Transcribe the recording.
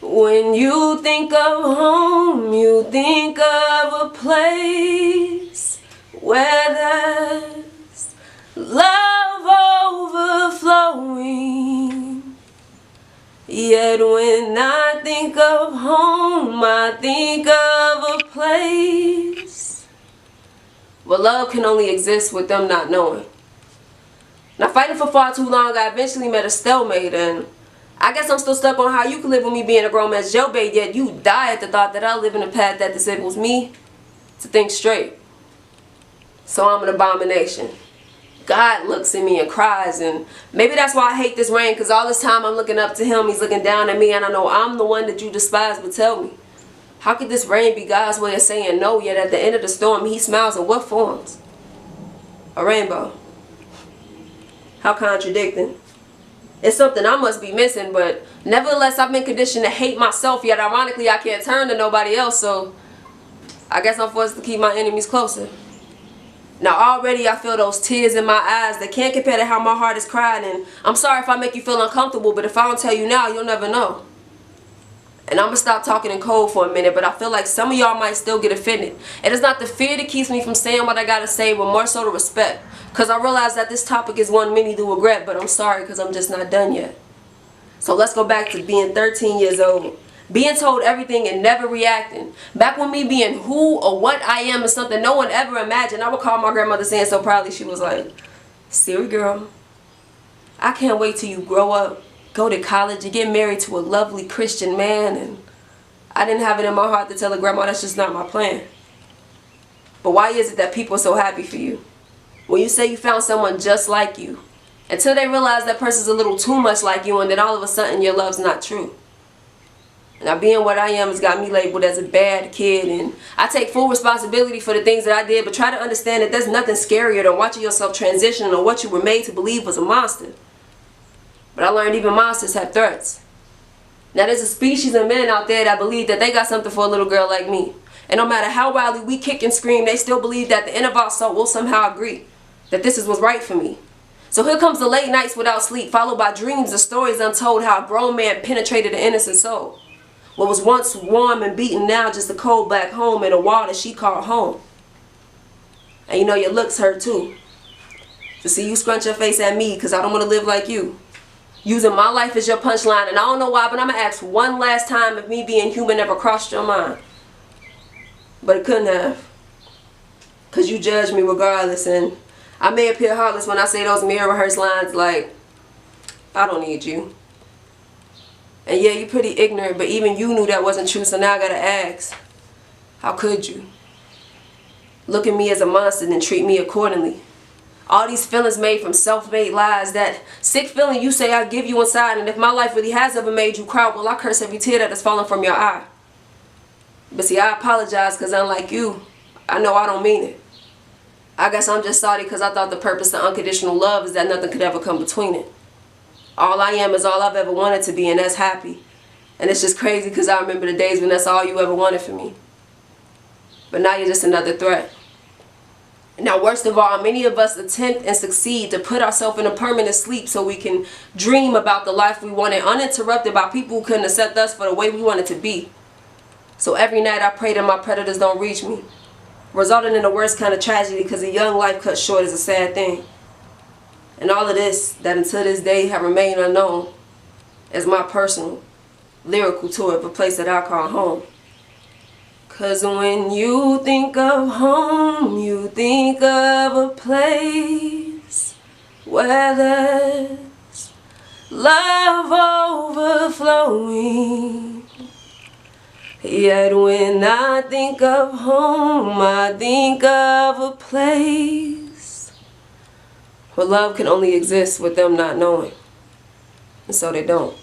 When you think of home, you think of a place where there's love overflowing. Yet when I think of home, I think of a place where love can only exist with them not knowing. Now, fighting for far too long, I eventually met a stalemate, and I guess I'm still stuck on how you can live with me being a grown man's jailbait, yet you die at the thought that I live in a path that disables me to think straight. So I'm an abomination. God looks at me and cries, and maybe that's why I hate this rain, because all this time I'm looking up to him, he's looking down at me, and I know I'm the one that you despise, but tell me, how could this rain be God's way of saying no, yet at the end of the storm he smiles in what forms? A rainbow. How contradicting. It's something I must be missing, but nevertheless I've been conditioned to hate myself, yet ironically I can't turn to nobody else, so I guess I'm forced to keep my enemies closer. Now already I feel those tears in my eyes that can't compare to how my heart is crying, and I'm sorry if I make you feel uncomfortable, but if I don't tell you now, you'll never know. And I'm going to stop talking in code for a minute, but I feel like some of y'all might still get offended. It is not the fear that keeps me from saying what I got to say, but more so the respect. Because I realize that this topic is one many do regret, but I'm sorry because I'm just not done yet. So let's go back to being 13 years old. Being told everything and never reacting. Back when me being who or what I am is something no one ever imagined. I recall my grandmother saying so proudly, she was like, "Siri girl, I can't wait till you grow up, go to college, and get married to a lovely Christian man." And I didn't have it in my heart to tell her, "Grandma, that's just not my plan." But why is it that people are so happy for you? When you say you found someone just like you, until they realize that person's a little too much like you, and then all of a sudden your love's not true. Now being what I am has got me labeled as a bad kid, and I take full responsibility for the things that I did, but try to understand that there's nothing scarier than watching yourself transition on what you were made to believe was a monster. But I learned even monsters have threats. Now there's a species of men out there that believe that they got something for a little girl like me. And no matter how wildly we kick and scream, they still believe that at the end of our soul we'll somehow agree that this is what's right for me. So here comes the late nights without sleep, followed by dreams and stories untold how a grown man penetrated an innocent soul. What was once warm and beaten, now just a cold black home in a wall that she called home. And you know your looks hurt too. To see you scrunch your face at me because I don't want to live like you. Using my life as your punchline, and I don't know why, but I'm going to ask one last time if me being human ever crossed your mind. But it couldn't have. Because you judge me regardless, and I may appear heartless when I say those mirror rehearsed lines like, "I don't need you." And yeah, you're pretty ignorant, but even you knew that wasn't true, so now I gotta ask, how could you? Look at me as a monster and treat me accordingly. All these feelings made from self-made lies, that sick feeling you say I give you inside, and if my life really has ever made you cry, well, I curse every tear that has fallen from your eye. But see, I apologize because unlike you, I know I don't mean it. I guess I'm just sorry because I thought the purpose of unconditional love is that nothing could ever come between it. All I am is all I've ever wanted to be, and that's happy. And it's just crazy because I remember the days when that's all you ever wanted for me. But now you're just another threat. Now worst of all, many of us attempt and succeed to put ourselves in a permanent sleep so we can dream about the life we wanted, uninterrupted by people who couldn't accept us for the way we wanted to be. So every night I pray that my predators don't reach me, resulting in the worst kind of tragedy, because a young life cut short is a sad thing. And all of this, that until this day have remained unknown, is my personal, lyrical tour of a place that I call home. Cause when you think of home, you think of a place where there's love overflowing. Yet when I think of home, I think of a place where love can only exist with them not knowing. And so they don't.